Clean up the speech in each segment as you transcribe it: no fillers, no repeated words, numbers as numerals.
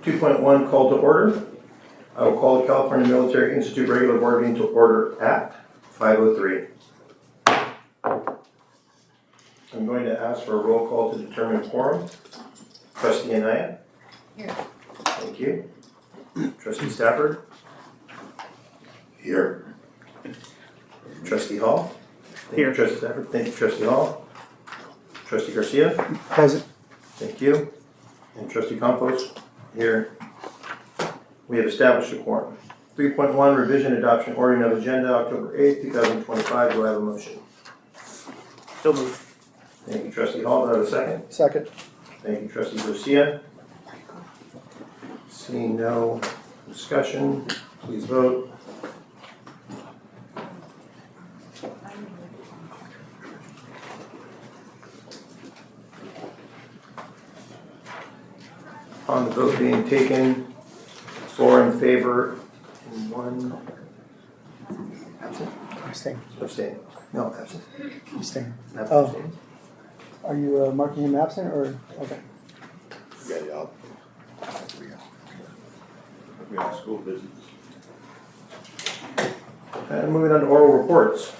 2.1 call to order. I will call the California Military Institute regular board meeting to order at 5:03. I'm going to ask for a roll call to determine quorum. Trustee Anaya? Here. Thank you. Trustee Stafford? Here. Trustee Hall? Thank you, Trustee Stafford. Thank you, Trustee Hall. Trustee Garcia? Present. Thank you. And Trustee Campos? Here. We have established a quorum. 3.1 revision adoption ordering of agenda October 8th, 2025. Do I have a motion? So moved. Thank you, Trustee Hall. Do I have a second? Second. Thank you, Trustee Garcia. Seeing no discussion, please vote. On the vote being taken, 4 in favor and 1 absent. Abstain. Abstain. No, absent. Abstain. Abstain. Are you marking him absent or, okay. Yeah, we have school business. And moving on to oral reports.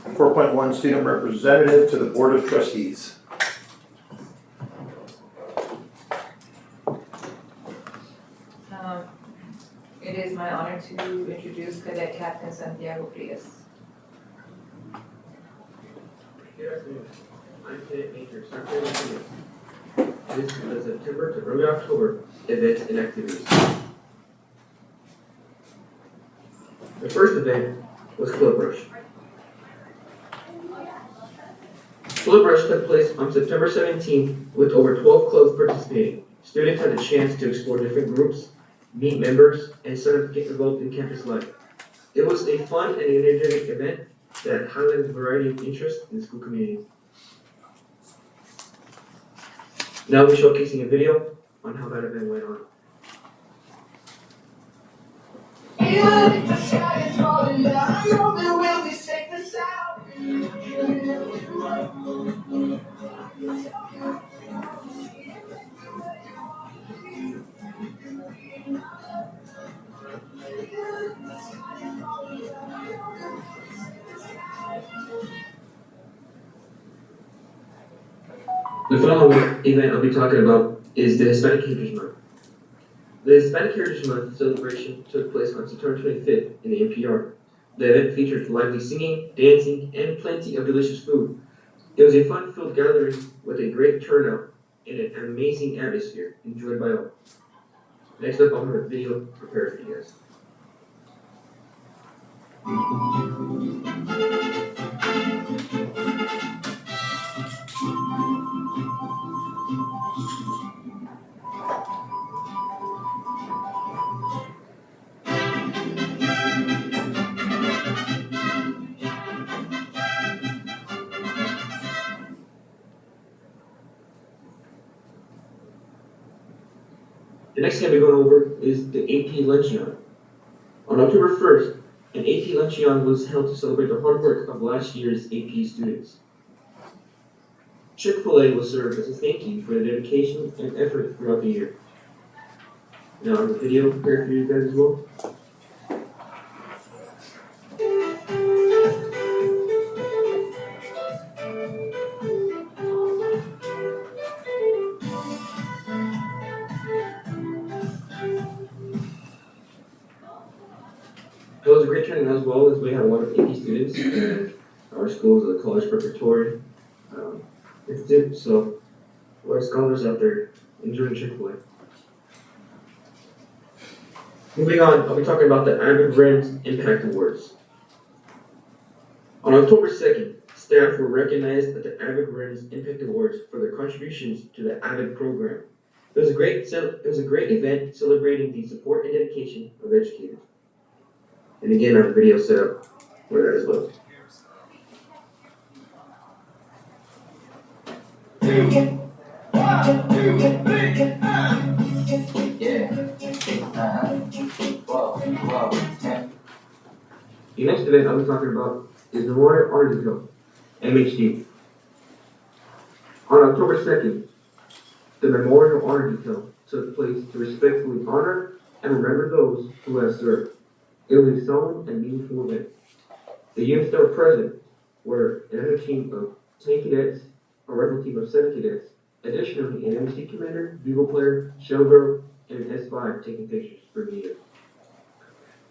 4.1 student representative to the Board of Trustees. It is my honor to introduce Cadet Captain Santiago Frias. Good afternoon. I'm Cadet Major Santiago Frias. This is the September to early October events and activities. The first event was Club Rush. Club Rush took place on September 17th with over 12 clubs participating. Students had the chance to explore different groups, meet members, and start to get involved in campus life. It was a fun and energetic event that highlighted a variety of interests in the school community. Now we're showcasing a video on how that event went on. The sky is falling down. I know that we'll be safe and sound. The following event I'll be talking about is the Hispanic Heritage Month. The Hispanic Heritage Month celebration took place on September 25th in the NPR. The event featured lively singing, dancing, and plenty of delicious food. It was a fun-filled gathering with a great turnout and an amazing atmosphere enjoyed by all. Next up, I'll have a video prepared for you guys. The next thing we're going over is the AP Luncheon. On October 1st, an AP Luncheon was held to celebrate the hard work of last year's AP students. Chick-fil-A will serve as a thank you for their dedication and effort throughout the year. Now I have a video prepared for you guys as well. It was a great turnout as well, as we had a lot of AP students, and our school is a college preparatory institute, so a lot of scholars out there enjoying Chick-fil-A. Moving on, I'll be talking about the Avid Friends Impact Awards. On October 2nd, staff were recognized at the Avid Friends Impact Awards for their contributions to the Avid program. It was a great event celebrating the support and dedication of educators. And again, I have a video set up for that as well. The next event I'll be talking about is the Memorial Honor Detail, MHD. On October 2nd, the Memorial Honor Detail took place to respectfully honor and remember those who have served. It was a solemn and meaningful event. The units that were present were another team of 10 cadets, a rifle team of 7 cadets, additionally an MC commander, bugle player, shell girl, and an S5 taking pictures for media.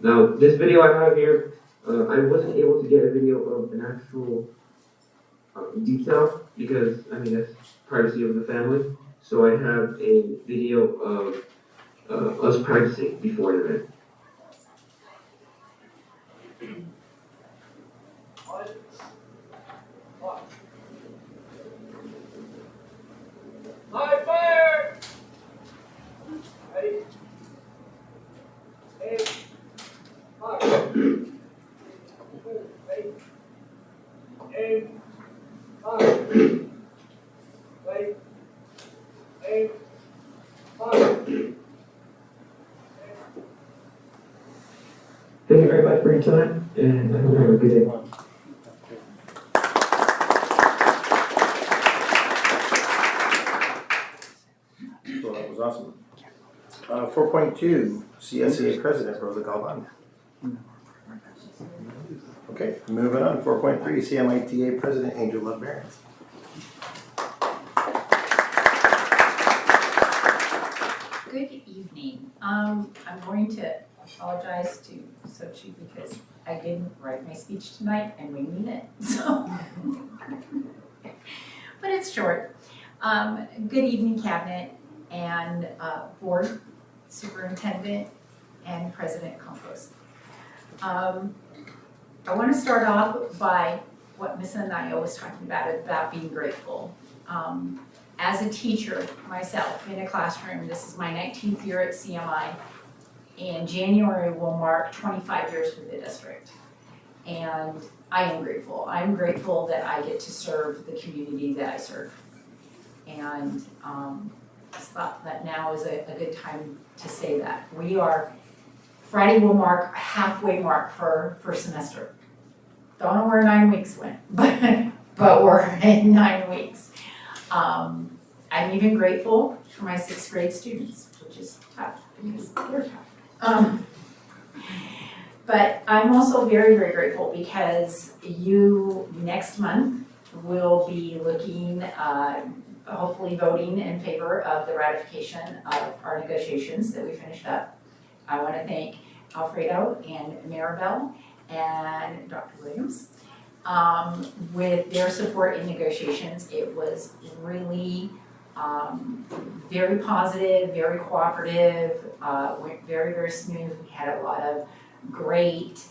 Now, this video I have here, I wasn't able to get a video of an actual detail because, I mean, that's privacy of the family. So I have a video of us practicing before an event. High fire! Ready? Aim. Fire. Ready? Aim. Fire. Ready? Aim. Fire. Thank you very much for your time, and I hope you have a good day. So that was awesome. 4.2, CSEA President Rosa Galvan. Okay, moving on. 4.3, CMITA President Angel Love Barons. Good evening. I'm going to apologize to Sochi because I didn't write my speech tonight and we mean it, so. But it's short. Good evening, Cabinet and Board, Superintendent, and President Campos. I want to start off by what Ms. Anaya was talking about being grateful. As a teacher myself in a classroom, this is my 19th year at CMI. In January will mark 25 years with the district. And I am grateful. I'm grateful that I get to serve the community that I serve. And I just thought that now is a good time to say that. Friday will mark halfway mark for first semester. Don't know where 9 weeks went, but we're in 9 weeks. I'm even grateful for my 6th grade students, which is tough because they're tough. But I'm also very, very grateful because you next month will be looking, hopefully voting in favor of the ratification of our negotiations that we finished up. I want to thank Alfredo and Maribel and Dr. Williams. With their support in negotiations, it was really very positive, very cooperative, went very, very smooth. We had a lot of great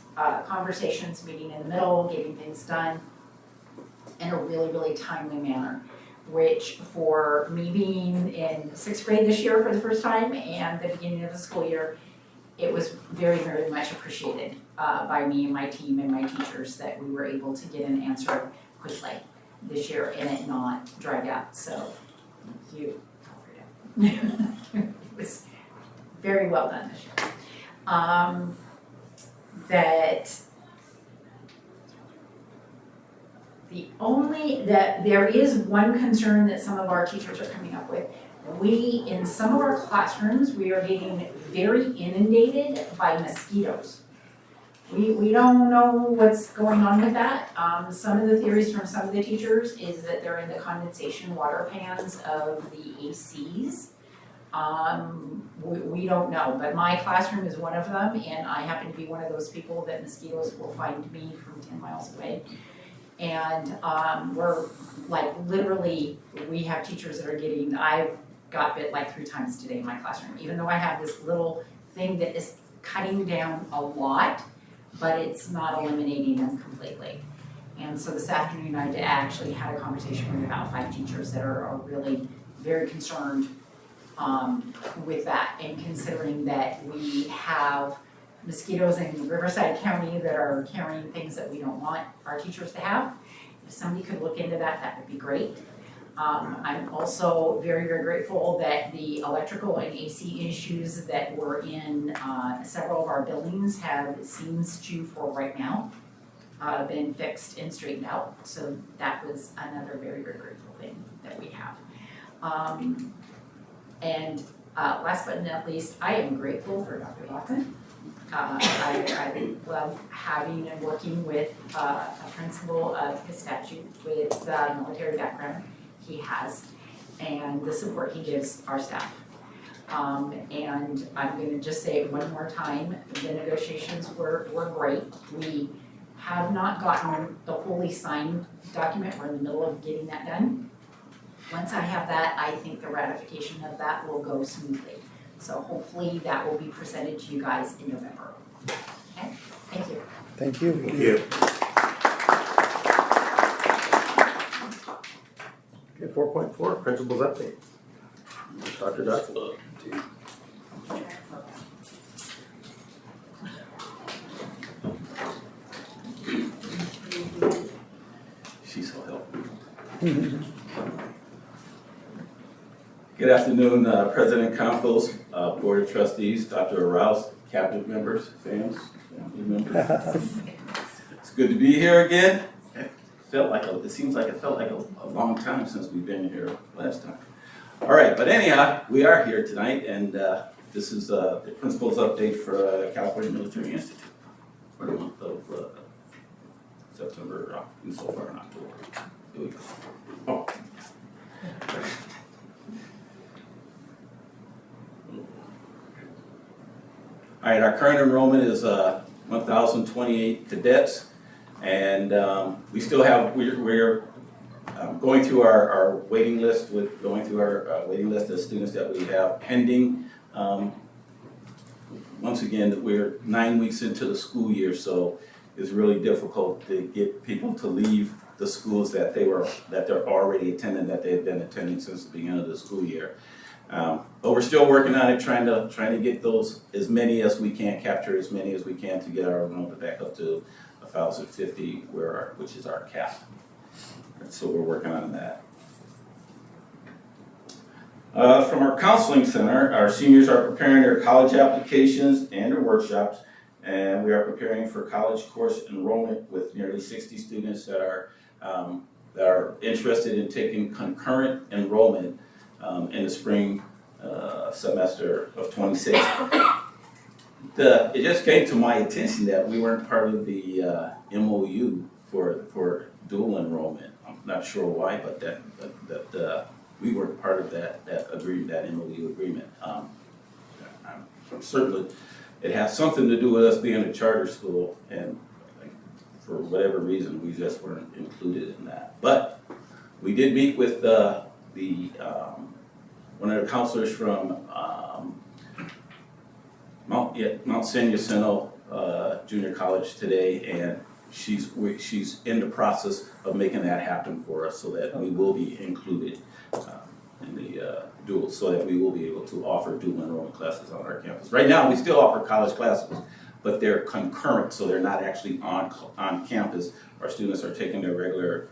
conversations, meeting in the middle, getting things done in a really, really timely manner, which for me being in 6th grade this year for the first time and the beginning of the school year, it was very, very much appreciated by me and my team and my teachers that we were able to get an answer quickly this year and it not drag out. So thank you, Alfredo. It was very well done this year. There is one concern that some of our teachers are coming up with. In some of our classrooms, we are getting very inundated by mosquitoes. We don't know what's going on with that. Some of the theories from some of the teachers is that they're in the condensation water pans of the ACs. We don't know, but my classroom is one of them, and I happen to be one of those people that mosquitoes will find me from 10 miles away. And we're like literally, we have teachers that are getting, I've got bit like 3 times today in my classroom, even though I have this little thing that is cutting down a lot, but it's not eliminating them completely. And so this afternoon I actually had a conversation with about 5 teachers that are really very concerned with that, and considering that we have mosquitoes in Riverside County that are carrying things that we don't want our teachers to have. If somebody could look into that, that would be great. I'm also very, very grateful that the electrical and AC issues that were in several of our buildings seems to, for right now, been fixed and straightened out. So that was another very, very grateful thing that we have. And Last but not least, I am grateful for Dr. Bachman. I love having and working with a principal of his statute with the military background he has and the support he gives our staff. And I'm gonna just say it one more time, the negotiations were great. We have not gotten the fully signed document, we're in the middle of getting that done. Once I have that, I think the ratification of that will go smoothly. So hopefully that will be presented to you guys in November. Okay, thank you. Thank you. Thank you. Okay, 4.4, principal's update. Dr. Dotson. She's so helpful. Good afternoon, President Campos, Board of Trustees, Dr. Rouse, cabinet members, family members. It's good to be here again. It seems like it felt like a long time since we've been here last time. All right, but anyhow, we are here tonight, and this is the principal's update for California Military Institute for the month of September, and so far in October. Here we go. Oh. All right, our current enrollment is 1,028 cadets, and we still have, we're going through our waiting list waiting list of students that we have pending. Once again, we're 9 weeks into the school year, so it's really difficult to get people to leave the schools that they're already attending, that they've been attending since the beginning of the school year. But we're still working on it, trying to get those as many as we can, capture as many as we can to get our enrollment back up to 1,050, which is our cap. So we're working on that. From our counseling center, our seniors are preparing their college applications and their workshops, and we are preparing for college course enrollment with nearly 60 students that are interested in taking concurrent enrollment in the spring semester of 26. It just came to my attention that we weren't part of the MOU for dual enrollment. I'm not sure why, but that we weren't part of that agreement, that MOU agreement. Certainly, it has something to do with us being a charter school, and for whatever reason, we just weren't included in that. But we did meet with one of the counselors from Mount San Jacinto Junior College today, and she's in the process of making that happen for us so that we will be included in the dual, so that we will be able to offer dual enrollment classes on our campus. Right now, we still offer college classes, but they're concurrent, so they're not actually on campus. Our students are taking their regular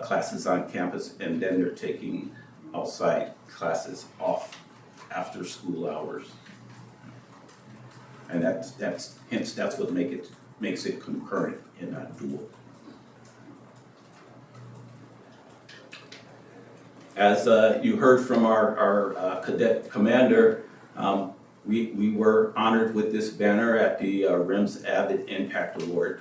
classes on campus, and then they're taking outside classes off after school hours. And that's what makes it concurrent and not dual. As you heard from our cadet commander, we were honored with this banner at the RIMS Avid Impact Award.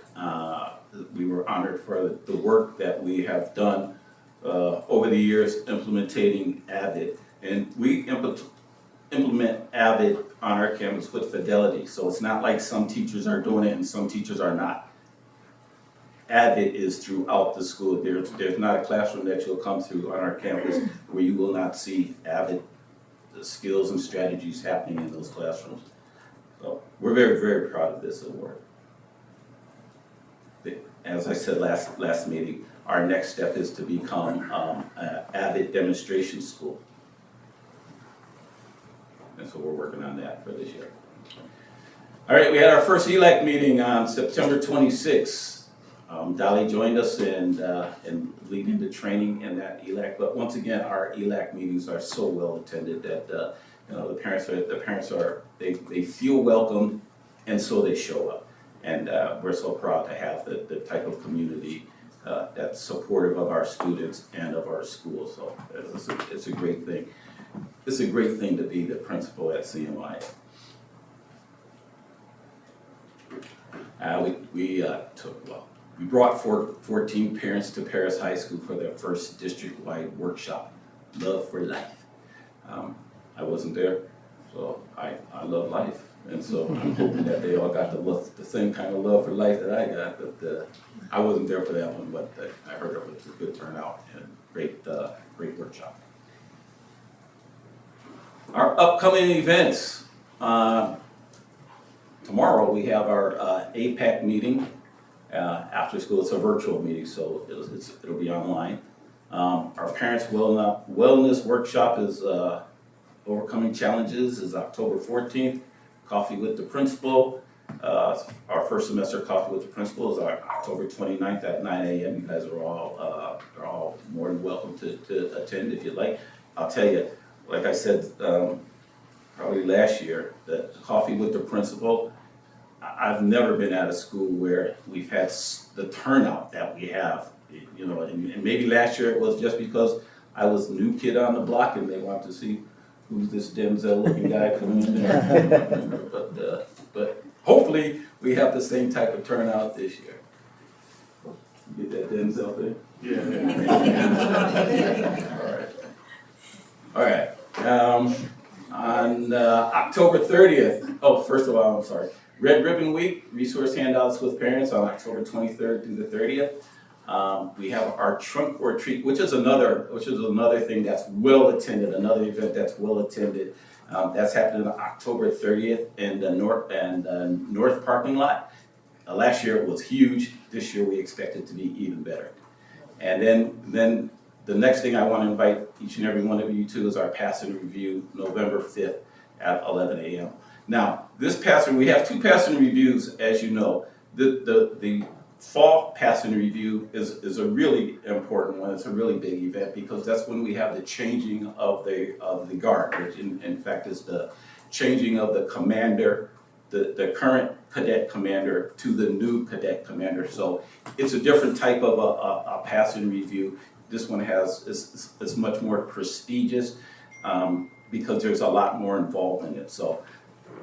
We were honored for the work that we have done over the years implementing Avid, and we implement Avid on our campus with fidelity. So it's not like some teachers are doing it and some teachers are not. Avid is throughout the school. There's not a classroom that you'll come through on our campus where you will not see Avid skills and strategies happening in those classrooms. So we're very, very proud of this award. As I said last meeting, our next step is to become an Avid demonstration school. And so we're working on that for this year. All right, we had our first ELAC meeting on September 26th. Dolly joined us in leading the training in that ELAC. But once again, our ELAC meetings are so well attended that the parents feel welcome, and so they show up. And we're so proud to have the type of community that's supportive of our students and of our school. So it's a great thing. it's a great thing to be the principal at CMI. We brought 14 parents to Paris High School for their first district-wide workshop, Love for Life. I wasn't there, so I love life. And so I'm hoping that they all got the same kind of love for life that I got, but I wasn't there for that one, but I heard it was a good turnout and great workshop. Our upcoming events. Tomorrow we have our APAC meeting after school. It's a virtual meeting, so it'll be online. Our parents' wellness workshop is Overcoming Challenges is October 14th. Coffee with the Principal. Our first semester Coffee with the Principal is October 29th at 9 a.m. You guys are all more than welcome to attend if you'd like. I'll tell you, like I said probably last year, that Coffee with the Principal, I've never been at a school where we've had the turnout that we have. You know, and maybe last year it was just because I was the new kid on the block and they wanted to see who's this Denzel-looking guy coming in there. But hopefully we have the same type of turnout this year. You get that Denzel thing? Yeah. All right. On October 30th, first of all, I'm sorry. Red Ribbon Week, resource handouts with parents on October 23rd through the 30th. We have our trunk or treat, which is another thing that's well attended, another event that's well attended. That's happening on October 30th in the north parking lot. Last year it was huge. This year we expect it to be even better. And then the next thing I want to invite each and every one of you to is our passing review, November 5th at 11 a.m. Now, we have two passing reviews, as you know. The fall passing review is a really important one. It's a really big event because that's when we have the changing of the guard, which in fact is the changing of the commander, the current cadet commander to the new cadet commander. So it's a different type of a passing review. This one is much more prestigious because there's a lot more involved in it. So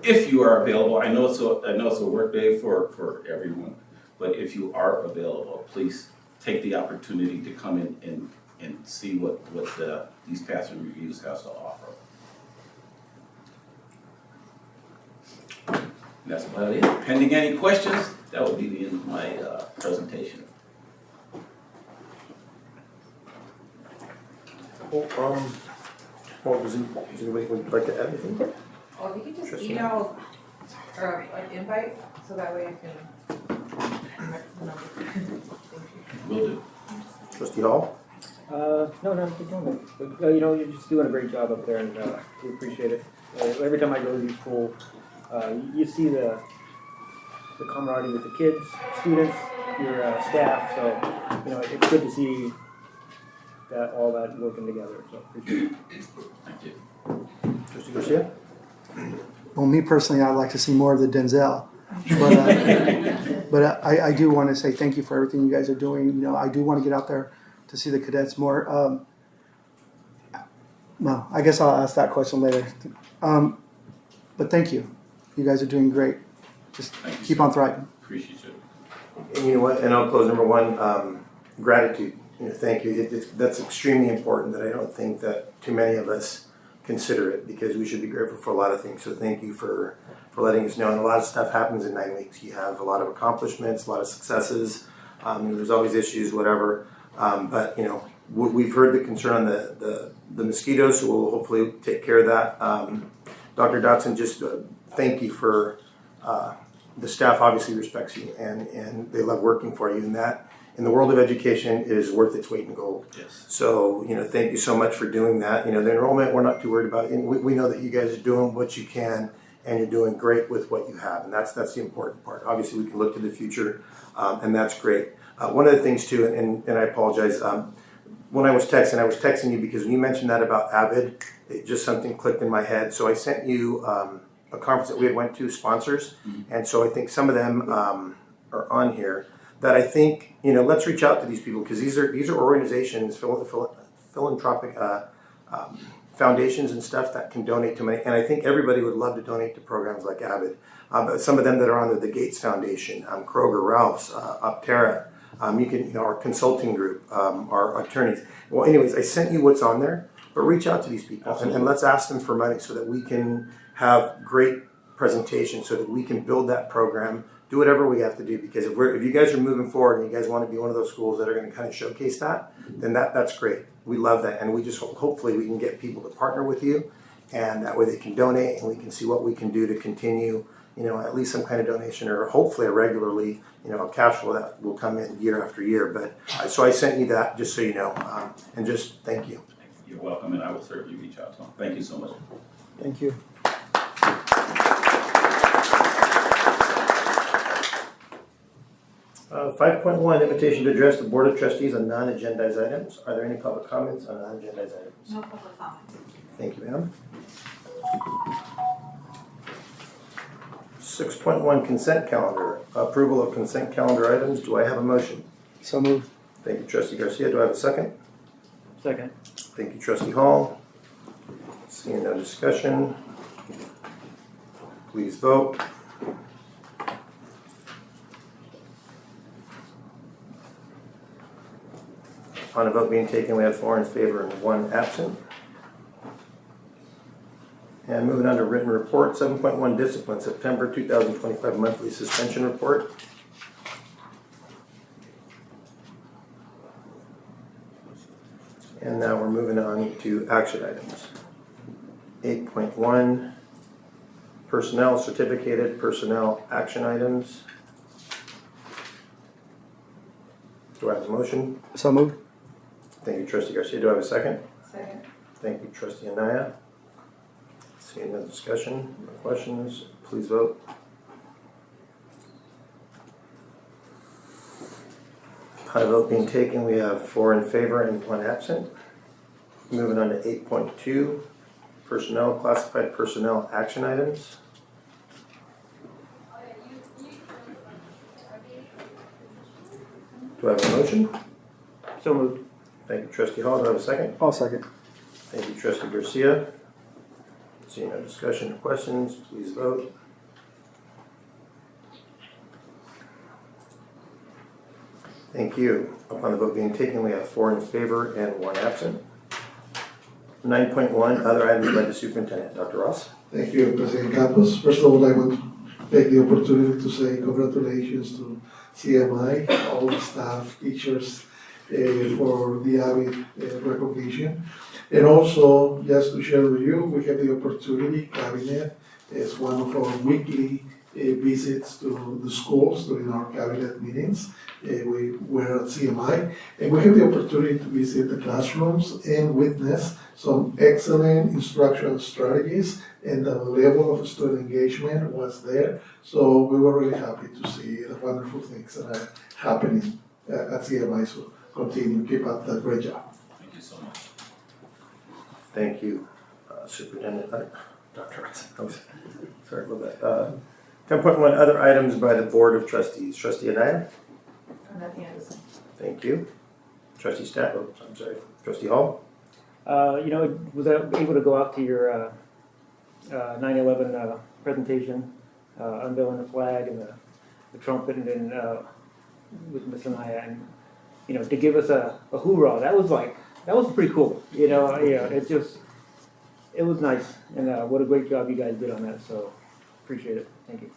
if you are available, I know it's a work day for everyone, but if you are available, please take the opportunity to come in and see what these passing reviews has to offer. And that's about it. Pending any questions, that would be the end of my presentation. Does anybody would like to add anything? Well, you can just Trustee. email or an invite, so that way I can Will do. Trustee Hall? No, keep doing it. But, you're just doing a great job up there, and we appreciate it. Every time I go to your school, you see the camaraderie with the kids, students, your staff. So, it's good to see all that working together. So appreciate it. Thank you. Trustee Garcia? Well, me personally, I'd like to see more of the Denzel. But I do want to say thank you for everything you guys are doing. I do want to get out there to see the cadets more. Well, I guess I'll ask that question later. But thank you. You guys are doing great. Just keep on thriving. Appreciate it. And you know what? And I'll close number one. Gratitude. Thank you. That's extremely important. That I don't think that too many of us consider it, because we should be grateful for a lot of things. So thank you for letting us know. And a lot of stuff happens in 9 weeks. You have a lot of accomplishments, a lot of successes. There's always issues, whatever. But we've heard the concern on the mosquitoes, so we'll hopefully take care of that. Dr. Dotson, just thank you for the staff. Obviously respects you, and they love working for you, and that in the world of education is worth its weight in gold. Yes. So, thank you so much for doing that. The enrollment, we're not too worried about it. We know that you guys are doing what you can, and you're doing great with what you have. And that's the important part. Obviously, we can look to the future, and that's great. One of the things, too, and I apologize, when I was texting you because when you mentioned that about Avid, something clicked in my head. So I sent you a conference that we had went to, sponsors. Mm-hmm. And so I think some of them are on here. That I think, let's reach out to these people, because these are organizations, philanthropic foundations and stuff that can donate to money, and I think everybody would love to donate to programs like Avid. But some of them that are under the Gates Foundation, Kroger, Ralph's, Upterra, you can, our consulting group, our attorneys. Well, anyways, I sent you what's on there, but reach out to these people and let's ask them for money so that we can have great presentations, so that we can build that program, do whatever we have to do. Because if you guys are moving forward and you guys want to be one of those schools that are going to kind of showcase that, then that's great. We love that, and we just hopefully we can get people to partner with you, and that way they can donate, and we can see what we can do to continue, at least some kind of donation, or hopefully a regularly, a cash flow that will come in year after year. But so I sent you that just so you know, and just thank you. You're welcome, and I will certainly reach out to them. Thank you so much. Thank you. 5.1, invitation to address the Board of Trustees on non-agendized items. Are there any public comments on non-agendized items? No public comments. Thank you, ma'am. 6.1, consent calendar. Approval of consent calendar items. Do I have a motion? So moved. Thank you, Trustee Garcia. Do I have a second? Second. Thank you, Trustee Hall. Seeing no discussion, please vote. On a vote being taken, we have 4 in favor and 1 absent. And moving on to written report, 7.1 discipline, September 2025 monthly suspension report. And now we're moving on to action items. 8.1, personnel, certificated personnel action items. Do I have a motion? So moved. Thank you, Trustee Garcia. Do I have a second? Second. Thank you, Trustee Anaya. Seeing no discussion, no questions, please vote. On a vote being taken, we have 4 in favor and 1 absent. Moving on to 8.2, personnel, classified personnel action items. Do I have a motion? So moved. Thank you, Trustee Hall. Do I have a second? I'll second. Thank you, Trustee Garcia. Seeing no discussion or questions, please vote. Thank you. Upon the vote being taken, we have 4 in favor and 1 absent. 9.1, other items by the superintendent. Dr. Ross? Thank you, President Campos. First of all, I want to take the opportunity to say congratulations to CMI, all the staff, teachers, for the Avid recognition. And also, just to share with you, we have the opportunity, Cabinet, as one of our weekly visits to the schools during our Cabinet meetings. We were at CMI, and we have the opportunity to visit the classrooms and witness some excellent instructional strategies, and the level of student engagement was there. So we were really happy to see the wonderful things that are happening at CMI. So continue, keep up that great job. Thank you so much. Thank you, Superintendent, Dr. Ross. Oh, sorry about that. 10.1, other items by the Board of Trustees. Trustee Anaya? Nothing else. Thank you. Trustee Stat, oh, I'm sorry. Trustee Hall? Was I able to go out to your 9/11 presentation, unveiling the flag and the trumpet, and then with Ms. Anaya, and to give us a hoorah. That was pretty cool. It was nice, and what a great job you guys did on that. So appreciate it. Thank you.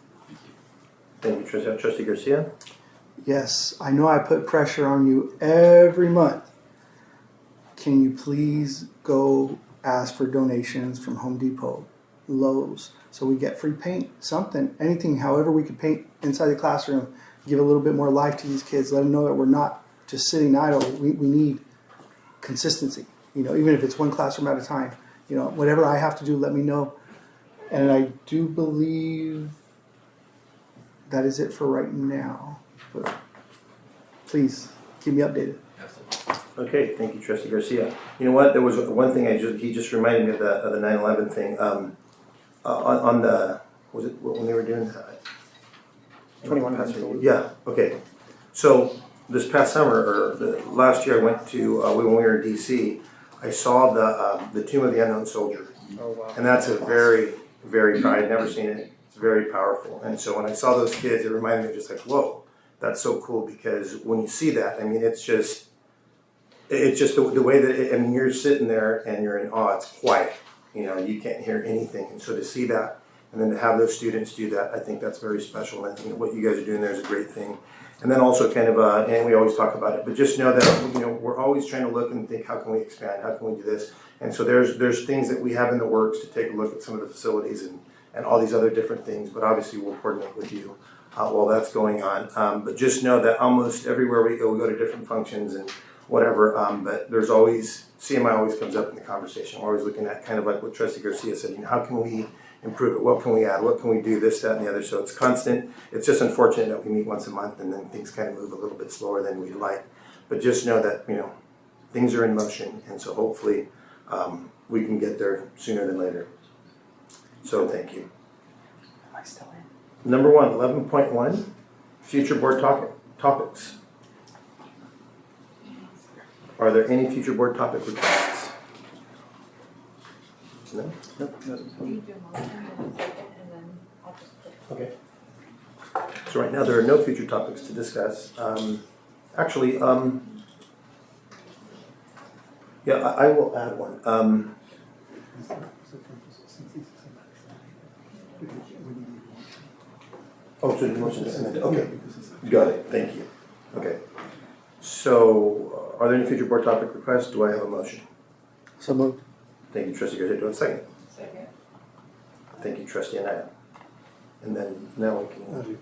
Thank you, Trustee Garcia. Yes, I know I put pressure on you every month. Can you please go ask for donations from Home Depot, Lowe's, so we get free paint, something, anything, however we could paint inside the classroom, give a little bit more life to these kids, let them know that we're not just sitting idle. We need consistency, even if it's one classroom at a time. Whatever I have to do, let me know. And I do believe that is it for right now. But please keep me updated. Okay, thank you, Trustee Garcia. You know what? There was one thing he just reminded me of the 9/11 thing. On the, was it when they were doing that? 21. Yeah. Okay. So this past summer or last year, I went to when we were in DC. I saw the Tomb of the Unknown Soldier. Oh, wow. And that's a very, very, I'd never seen it. It's very powerful. And so when I saw those kids, it reminded me of just like, whoa, that's so cool, because when you see that, I mean, it's just the way that I mean, you're sitting there and you're in awe. It's quiet, you know, you can't hear anything. And so to see that and then to have those students do that, I think that's very special. And you know, what you guys are doing there is a great thing. And then also kind of, and we always talk about it, but just know that, you know, we're always trying to look and think, how can we expand? How can we do this? And so there's things that we have in the works to take a look at some of the facilities and all these other different things, but obviously we'll coordinate with you while that's going on. But just know that almost everywhere we go to different functions and whatever, but there's always, CMI always comes up in the conversation. We're always looking at kind of like what Trustee Garcia said, you know, how can we improve it? What can we add? What can we do? This, that, and the other. So it's constant. It's just unfortunate that we meet once a month and then things kind of move a little bit slower than we'd like. But just know that, you know, things are in motion, and so hopefully we can get there sooner than later. So thank you. Am I still in? Number 1, 11.1, future board topics. Are there any future board topic requests? No? Nope, You do a motion and a second, and then I'll just put. Okay. So right now there are no future topics to discuss. Actually, yeah, I will add one. Oh, so the motion is amended. Okay, got it. Thank you. Okay. So, are there any future board topic requests? Do I have a motion? So moved. Thank you, Trustee Garcia. Do I have a second? Second. Thank you, Trustee Anaya. And then now we can.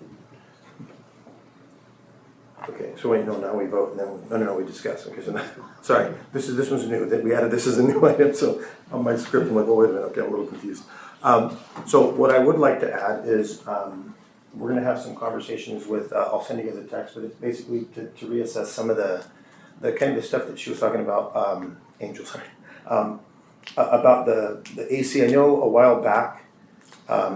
Okay, so wait, no, now we vote, and then, no, we discuss. Okay, so now, sorry, this one's new, that we added this as a new item, so on my script, I'm like, oh, wait a minute, okay, I'm a little confused. So what I would like to add is, we're gonna have some conversations with, I'll send you guys a text, but it's basically to reassess some of the kind of the stuff that she was talking about, Angel, sorry, about the AC. I know a while back,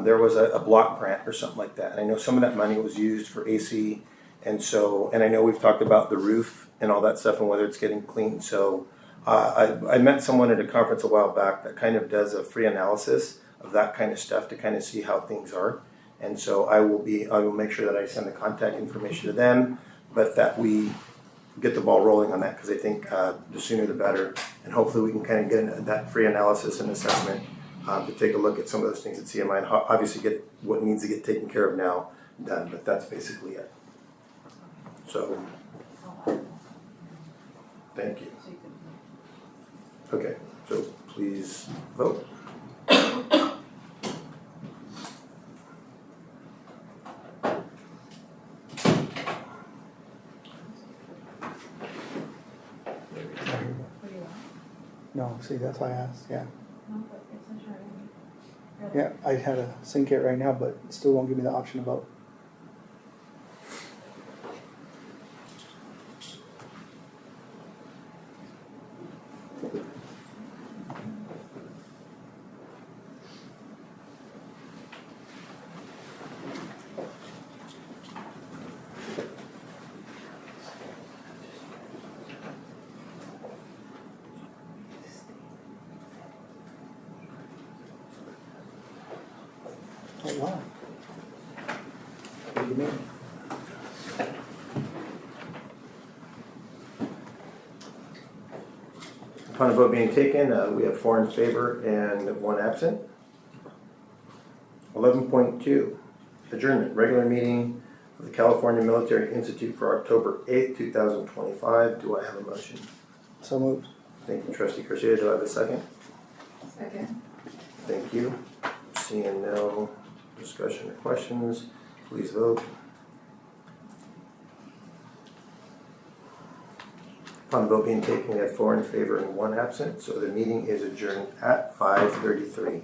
there was a block grant or something like that, and I know some of that money was used for AC. And so, and I know we've talked about the roof and all that stuff and whether it's getting clean. So I met someone at a conference a while back that kind of does a free analysis of that kind of stuff to kind of see how things are. And so I will make sure that I send the contact information to them, but that we get the ball rolling on that, because I think the sooner the better. And hopefully we can kind of get that free analysis and assessment to take a look at some of those things at CMI and obviously get what needs to get taken care of now done. But that's basically it. So, thank you. Okay, so please vote. No, see, that's why I asked, yeah. No, but it's a Yeah, I had to sync it right now, but it still won't give me the option to vote. Oh, wow. What do you mean? Upon a vote being taken, we have 4 in favor and 1 absent. 11.2, adjournment, regular meeting of the California Military Institute for October 8th, 2025. Do I have a motion? So moved. Thank you, Trustee Garcia. Do I have a second? second. Thank you. Seeing no discussion or questions, please vote. Upon vote being taken, we have 4 in favor and 1 absent, so the meeting is adjourned at 5:33.